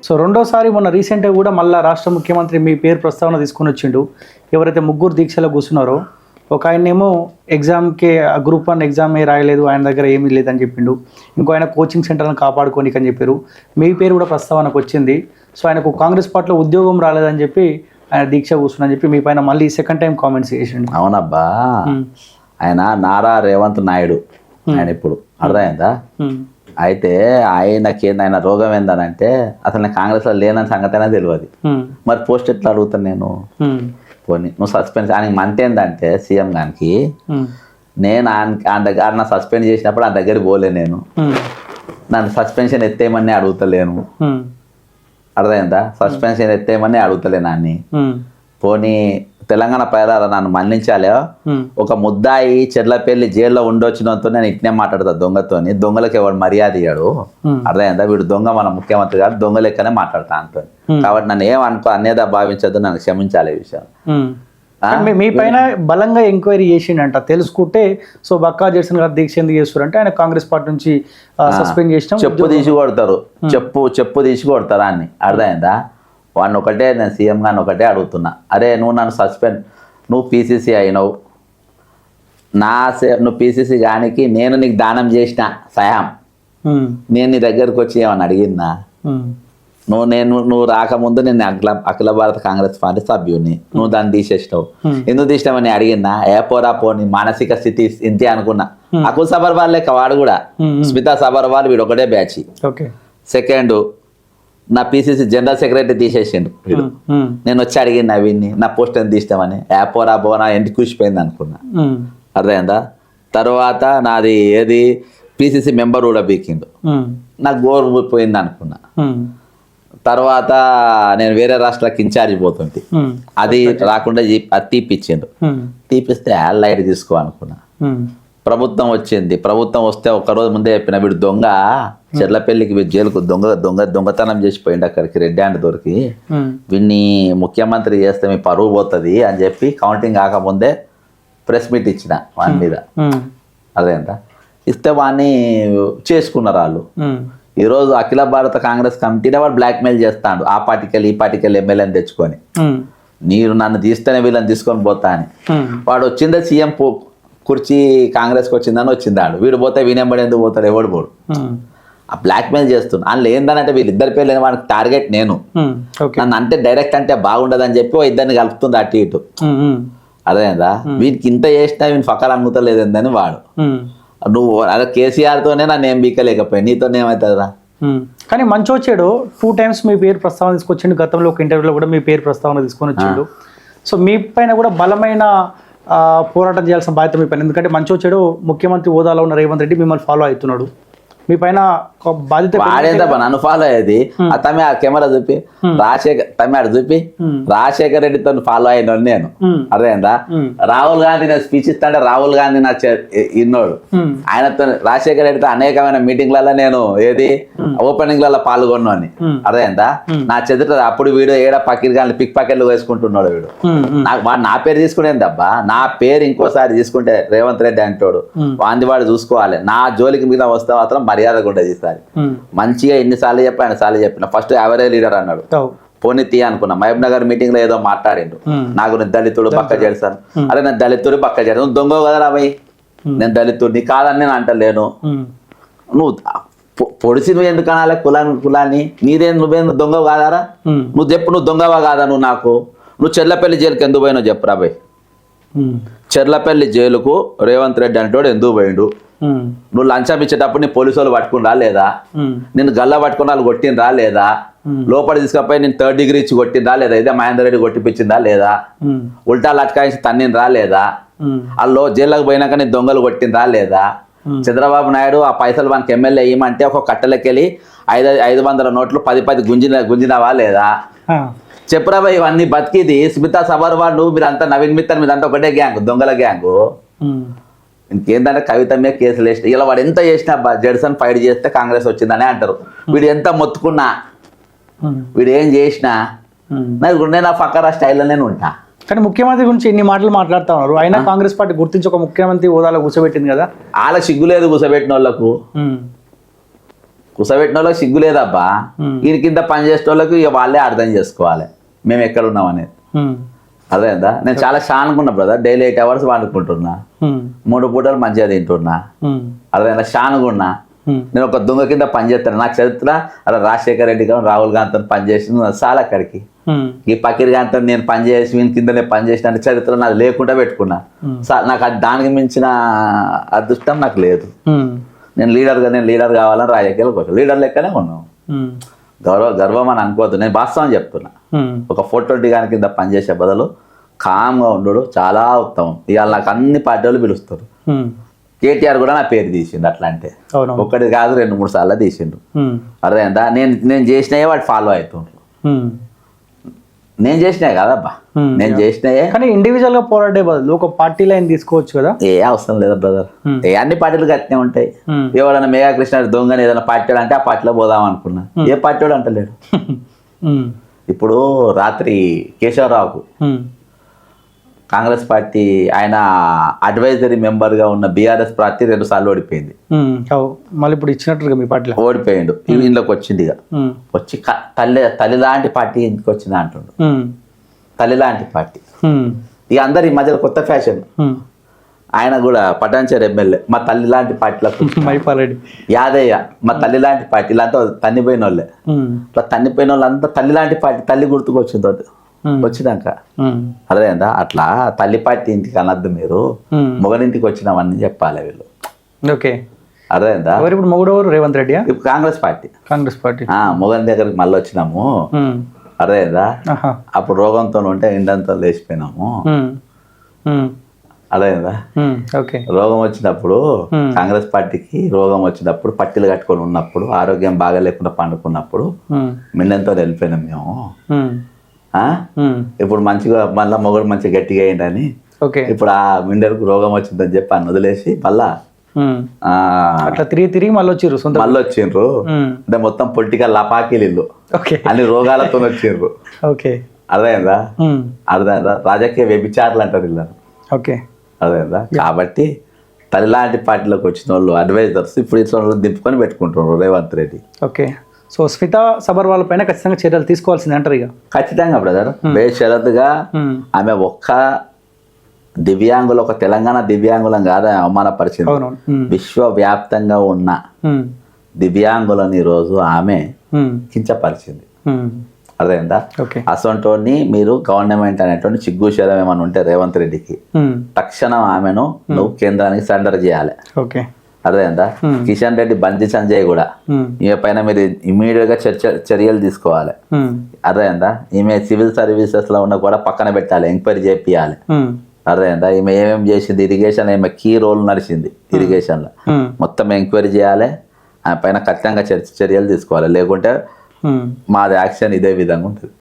So రెండోసారి మొన్న రీసెంట్గా కూడా మళ్ళీ రాష్ట్ర ముఖ్యమంత్రి మీ పేరు ప్రస్తావన తీసుకొని వచ్చిండు. ఎవరైతే ముగ్గురు దీక్షలో కూర్చున్నారో ఒక ఆయనేమో ఎగ్జామ్కి గ్రూప్ 1 ఎగ్జామ్ రాయలేదు, ఆయన దగ్గర ఏమీ లేదని చెప్పిండు. ఇంకో ఆయన కోచింగ్ సెంటర్ని కాపాడుకోనికి అని చెప్పారు. మీ పేరు కూడా ప్రస్తావనకు వచ్చింది. సో ఆయనకు కాంగ్రెస్ పార్టీలో ఉద్యోగం రాలేదని చెప్పి ఆయన దీక్ష కూర్చున్నాని చెప్పి మీ పైన మళ్ళీ సెకండ్ టైం కామెంట్స్ చేసిండు. అవునబ్బా, ఆయన నారా రేవంత్ నాయుడు ఆయన ఇప్పుడు అర్థమైందా. అయితే ఆయన రోగం ఏందనంటే అసలు నేను కాంగ్రెస్లో లేనని సంగతి అయినా తెలియదు. మరి పోస్ట్ ఎట్లా అడుగుతాను నేను? పోనీ నువ్వు సస్పెండ్ ఆయనకి మంత్ ఏంటంటే సీఎం గానికి నేను ఆయన దగ్గర సస్పెండ్ చేసినప్పుడు ఆయన దగ్గరికి పోలే, నేను నన్ను సస్పెన్షన్ ఎత్తేయమని అడుగుతలేను. అర్థమైందా? సస్పెన్షన్ ఎత్తేయమని అడుగుతలేను అన్ని. పోనీ తెలంగాణ ప్రజలు నన్ను మన్నించాలి. ఒక ముద్దాయి చెర్లపల్లి జైల్లో ఉండొచ్చినంతో నేను ఇట్నే మాట్లాడతా దొంగతోని. దొంగలకు ఎవరు మర్యాద ఇయ్యాడు. అర్థమైందా? వీడు దొంగ మన ముఖ్యమంత్రి కాదు, దొంగ లెక్కనే మాట్లాడతా అంతో. కాబట్టి నన్ను ఏమనుకో అన్నేదా భావించద్దు, నన్ను క్షమించాలి ఈ విషయం. మీ పైన బలంగా ఎంక్వైరీ చేసిండంట తెలుసుకుంటే. సో బక్కా జడ్సన్ గారు దీక్ష ఎందుకు చేస్తారంటే ఆయన కాంగ్రెస్ పార్టీ నుంచి సస్పెండ్ చేసిన చెప్పు తీసి కొడతారు, చెప్పు తీసి కొడతారు అన్ని. అర్థమైందా? వాడిని ఒకటే నేను సీఎం గారిని ఒకటే అడుగుతున్నా, అరే నువ్వు నన్ను సస్పెండ్, నువ్వు పీసీసీ అయినావు, నువ్వు పీసీసీ గానికి నేను నీకు దానం చేసిన సహాయం నేను నీ దగ్గరకు వచ్చి ఏమని అడిగిందా? నువ్వు రాకముందు నేను అఖిల భారత కాంగ్రెస్ పార్టీ సభ్యుని, నువ్వు దాన్ని తీసేసినావు, ఎందుకు తీసినావని అడిగిందా? ఏ పోరా పోని మానసిక స్థితి ఇంతే అనుకున్నా. అకుల్ సబర్వాల్ లెక్క వాడు కూడా, స్మితా సబర్వాల్ వీడు ఒకటే బ్యాచ్. సెకండ్ నా పీసీసీ జనరల్ సెక్రటరీ తీసేసిండు వీడు. నేను వచ్చి అడిగిన నవీన్ని నా పోస్ట్ ఎంత తీసినామని, యాపోరా బో నా ఇంటికి కూర్చిపోయింది అనుకున్నా. అర్థమైందా? తర్వాత నాది ఏది పీసీసీ మెంబర్ కూడా బీకిండు, నాకు గోరు పోయింది అనుకున్నా. తర్వాత నేను వేరే రాష్ట్రాలకు ఇన్ఛార్జ్ పోతుంది, అది రాకుండా అది తీపిచ్చిండు. తీపిస్తే లైట్ తీసుకో అనుకున్నా. ప్రభుత్వం వచ్చింది, ప్రభుత్వం వస్తే ఒక్కరోజు ముందే చెప్పిన వీడు దొంగ, చెర్లపల్లికి జైలుకు దొంగతనం చేసిపోయింది అక్కడికి రెడ్ హ్యాండ్ దొరికి, వీడిని ముఖ్యమంత్రి చేస్తే మీ పరువు పోతుంది అని చెప్పి కౌంటింగ్ కాకముందే ప్రెస్ మీట్ ఇచ్చిన వాని మీద. అదేంట ఇస్తే వాడిని చేసుకున్నారు వాళ్ళు. ఈరోజు అఖిల భారత కాంగ్రెస్ కమిటీనే వాడు బ్లాక్మెయిల్ చేస్తాడు, ఆ పార్టీకెళ్ళి ఈ పార్టీకెళ్ళి ఎమ్మెల్యేని తెచ్చుకొని, మీరు నన్ను తీస్తేనే వీళ్ళని తీసుకొని పోతా అని. వాడు వచ్చిందే సీఎం కుర్చీ కాంగ్రెస్కి వచ్చిందని వచ్చిందాడు, వీడు పోతే వీనెంబడి ఎందుకు పోతాడు, ఎవడు పోడు. ఆ బ్లాక్మెయిల్ చేస్తున్నా. అందులో ఏందనంటే వీళ్ళిద్దరి పేర్లు వాడికి టార్గెట్ నేను, నన్ను అంటే డైరెక్ట్ అంటే బాగుండదని చెప్పి ఇద్దరిని కలుపుతుంది అటు ఇటు. అదేందా? వీడికి ఇంత చేసినా వీని ఫకర్ అమ్ముతలేదని వాడు. నువ్వు అదే కేసీఆర్తోనే నన్ను ఏం బీకలేకపోయాయి, నీతోనే ఏమవుతుందా? కానీ మంచి వచ్చాడు 2 times మీ పేరు ప్రస్తావన తీసుకొచ్చిండు. గతంలో ఒక ఇంటర్వ్యూలో కూడా మీ పేరు ప్రస్తావన తీసుకొని వచ్చిండు. సో మీ పైన కూడా బలమైన పోరాటం చేయాల్సిన బాధ్యత మీ పైన. ఎందుకంటే మంచి వచ్చాడు ముఖ్యమంత్రి హోదాలో ఉన్న రేవంత్ రెడ్డి మిమ్మల్ని ఫాలో అవుతున్నాడు, మీ పైన బాధ్యత. నన్ను ఫాలో అయ్యేది తమ్మి, ఆ కెమెరా చూపి రాజశేఖర్ రెడ్డితో ఫాలో అయిన నేను. అర్థమైందా? రాహుల్ గాంధీ నేను స్పీచ్ ఇస్తాంటే రాహుల్ గాంధీ నా ఇన్నోడు, ఆయనతో రాజశేఖర్ రెడ్డితో అనేకమైన మీటింగ్లలో నేను ఏది ఓపెనింగ్లలో పాల్గొన్నాను. అర్థమైందా? నా చెదుట అప్పుడు వీడు ఏడా పక్కీర్ కానీ పిక్ పాకెట్లు వేసుకుంటున్నాడు వీడు. వాడు నా పేరు తీసుకునేది అబ్బా, నా పేరు ఇంకోసారి తీసుకుంటే రేవంత్ రెడ్డి అంటాడు, వాంది వాడు చూసుకోవాలి. నా జోలికి మీద వస్తే మాత్రం మర్యాద కూడా తీస్తారు. మంచిగా ఎన్నిసార్లు చెప్పి ఆయన సార్లు చెప్పిన. ఫస్ట్ ఎవరే లీడర్ అన్నాడు, పోనీ తీ అనుకున్నా. మహబూబ్ నగర్ మీటింగ్ లో ఏదో మాట్లాడిండు, నాకు నేను దళితుడు పక్క చేస్తాను. అరే నేను దళితుడు పక్క చేస్తాను, నువ్వు దొంగ కదా రాబోయ్, నేను దళితుడిని కాదని నేను అంటలేను. నువ్వు పొడిసి నువ్వు ఎందుకు అనాలి కులాన్ని? నువ్వేం దొంగ కాదారా? నువ్వు చెప్పు, నువ్వు దొంగవా కాదా? నువ్వు చెర్లపల్లి జైలుకి ఎందుకు పోయినావు చెప్పు రాబోయ్. చెర్లపల్లి జైలుకు రేవంత్ రెడ్డి అంటోడు ఎందుకు పోయిండు? నువ్వు లంచం ఇచ్చేటప్పుడు నీ పోలీసు వాళ్ళు పట్టుకుని రా లేదా? నేను గల్లా పట్టుకుని వాళ్ళు కొట్టినరా లేదా? లోపల తీసుకపోయి నేను 3rd degree ఇచ్చి కొట్టిందా లేదా? ఇదే మహేందర్ రెడ్డి కొట్టిపించిందా లేదా? ఉల్టా లట్కాయించి తన్నినరా లేదా? వాళ్ళు జైల్లోకి పోయినాక నీ దొంగలు కొట్టినరా లేదా? చంద్రబాబు నాయుడు ఆ పైసలు మనకి ఎమ్మెల్యే ఇవ్వమంటే ఒక కట్టెలకెళ్ళి 500 నోట్లు 10 గుంజినవా లేదా? చెప్పురా భయ్, ఇవన్నీ బతికిది. స్మితా సబర్వాల్ నువ్వు మీరంతా నవీన్ మిత్తన్ మీదంతా ఒకటే గ్యాంగ్, దొంగల గ్యాంగు. ఇంకేంటంటే కవిత మీద కేసులు వేసిన ఇలా వాడు ఎంత చేసినా జడ్సన్ ఫైట్ చేస్తే కాంగ్రెస్ వచ్చిందనే అంటారు. వీడు ఎంత మొత్తుకున్నా, వీడు ఏం చేసినా నేను ఆ ఫకరా స్టైల్లో నేను ఉంటా. కానీ ముఖ్యమంత్రి గురించి ఎన్ని మాటలు మాట్లాడుతూ ఉన్నారు. అయినా కాంగ్రెస్ పార్టీ గుర్తించి ఒక ముఖ్యమంత్రి హోదాలో కూర్చోబెట్టింది కదా. వాళ్ళ సిగ్గులేదు కూర్చోబెట్టిన వాళ్ళకు. కుసబెట్టిన వాళ్ళకి సిగ్గు లేదబ్బా. ఈయన కింద పని చేసే వాళ్ళకి ఇక వాళ్ళే అర్థం చేసుకోవాలి మేము ఎక్కడ ఉన్నాం అనేది. అదేందా నేను చాలా షానుకున్నా బ్రదర్. డైలీ 8 hours వండుకుంటున్నా, 3 పూటలు మంచిగా తింటున్నా. అదేందా షానుకున్నా. నేను ఒక దొంగ కింద పని చేస్తాను. నాకు చరిత్ర అలా రాజశేఖర రెడ్డి గారు రాహుల్ గాంధీతో పని చేసిన చాలా అక్కడికి. ఈ పకీర్ గాంధీతో నేను పని చేసి వీని కింద నేను పని చేసిన చరిత్ర నాకు లేకుండా పెట్టుకున్నా. నాకు అది దానికి మించిన అదృష్టం నాకు లేదు. నేను లీడర్ కావాలని రాజకీయాలకు వచ్చాను. లీడర్ లెక్కనే ఉన్నాను. గర్వం అని అనుకోవద్దు, నేను వాస్తవం చెప్తున్నా. ఒక 420 గాని కింద పనిచేసే బదులు కామ్గా ఉండడు చాలా ఉత్తమం. ఇవాళ నాకు అన్ని పార్టీలు పిలుస్తారు. కేటీఆర్ కూడా నా పేరు తీసిండు. అట్లా అంటే ఒక్కటి కాదు 2-3 సార్లు తీసిండు. అర్థమైందా? నేను చేసినాయే వాడు ఫాలో అవుతుండ్రు. నేను చేసినాయి కదబ్బా, నేను చేసినాయే. కానీ ఇండివిజువల్ గా పోరాడే బదులు ఒక పార్టీ లైన్ తీసుకోవచ్చు కదా. ఏ అవసరం లేదా బ్రదర్. అన్ని పార్టీలు గట్టినే ఉంటాయి. ఎవరైనా మేఘా కృష్ణ దొంగని ఏదైనా పార్టీ అంటే ఆ పార్టీలో పోదాం అనుకున్నా. ఏ పార్టీ వాడు అంటలేడు. ఇప్పుడు రాత్రి కేశవరావుకు కాంగ్రెస్ పార్టీ ఆయన అడ్వైజరీ మెంబర్ గా ఉన్న బీఆర్ఎస్ పార్టీ 2 సార్లు ఓడిపోయింది. మళ్ళీ ఇప్పుడు ఇచ్చినట్టుగా మీ పార్టీలో ఓడిపోయిండు. ఇంట్లోకి వచ్చింది. ఇక వచ్చి తల్లి లాంటి పార్టీ ఎందుకు వచ్చింది అంటుండు. తల్లి లాంటి పార్టీ ఇక అందరు ఈ మధ్యలో కొత్త ఫ్యాషన్. ఆయన కూడా పటాన్చేరు ఎమ్మెల్యే మా తల్లి లాంటి పార్టీలకు మైపాలరెడ్డి యాదయ్య మా తల్లి లాంటి పార్టీ ఇలాంటి తన్నిపోయిన వాళ్ళే. ఇట్లా తన్నిపోయిన వాళ్ళంతా తల్లి లాంటి పార్టీ తల్లి గుర్తుకు వచ్చింది వచ్చినాక. అదేందా అట్లా తల్లి పార్టీ ఇంటికి అనద్దు మీరు, మొగనింటికి వచ్చినామని చెప్పాలి వీళ్ళు. ఓకే అదేందా ఇప్పుడు మొగుడు రేవంత్ రెడ్డి ఇప్పుడు కాంగ్రెస్ పార్టీ మొగని దగ్గరికి మళ్ళీ వచ్చినాము. అదేందా అప్పుడు రోగంతో ఉంటే ఇండంతా లేచిపోయినాము. అదేందా రోగం వచ్చినప్పుడు కాంగ్రెస్ పార్టీకి రోగం వచ్చినప్పుడు పట్టీలు కట్టుకొని ఉన్నప్పుడు ఆరోగ్యం బాగా లేకుండా పండుకున్నప్పుడు మిండంతో వెళ్ళిపోయినాం మేము. ఇప్పుడు మంచిగా మళ్ళా మొగుడు మంచిగా గట్టిగా అయిందని ఇప్పుడు ఆ మిండర్కు రోగం వచ్చిందని చెప్పి అని వదిలేసి మళ్ళా అట్లా తిరిగి మళ్ళీ వచ్చిండ్రు. అంటే మొత్తం పొలిటికల్ లపాకీలు అన్ని రోగాలతో వచ్చిండ్రు. అర్థమైందా? రాజకీయ వ్యభిచారులు అంటారు వీళ్ళని. అర్థమైందా? కాబట్టి తల్లిలాంటి పార్టీలోకి వచ్చిన వాళ్ళు అడ్వైజర్స్ ఇప్పుడు ఇట్లా దింపుకొని పెట్టుకుంటున్నారు రేవంత్ రెడ్డి. సో స్మితా సబర్వాల్ పైన ఖచ్చితంగా చర్యలు తీసుకోవాల్సింది అంటారు. ఇక ఖచ్చితంగా బ్రదర్. బేషరతుగా ఆమె ఒక్క దివ్యాంగులు, ఒక తెలంగాణ దివ్యాంగులం కాదు అవమానపరిచింది. విశ్వవ్యాప్తంగా ఉన్న దివ్యాంగులని ఈరోజు ఆమె కించపరిచింది. అర్థమైందా? అసొంటోని మీరు గవర్నమెంట్ అనేటువంటి సిగ్గుశరం ఏమైనా ఉంటే రేవంత్ రెడ్డికి తక్షణం ఆమెను నువ్వు కేంద్రానికి సరెండర్ చేయాలి. అర్థమైందా? కిషన్ రెడ్డి, బండి సంజయ్ కూడా ఈమె పైన మీరు ఇమీడియట్ గా చర్యలు తీసుకోవాలి. అర్థమైందా? ఈమె సివిల్ సర్వీసెస్ లో ఉన్న కూడా పక్కన పెట్టాలి, ఎంక్వైరీ చేపియాలి. అర్థమైందా? ఈమె ఏమేమి చేసింది ఇరిగేషన్, ఈమె కీ రోల్ నడిచింది ఇరిగేషన్ లో, మొత్తం ఎంక్వైరీ చేయాలి. ఆమె పైన ఖచ్చితంగా చర్యలు తీసుకోవాలి. లేకుంటే మాది యాక్షన్ ఇదే విధంగా ఉంటుంది.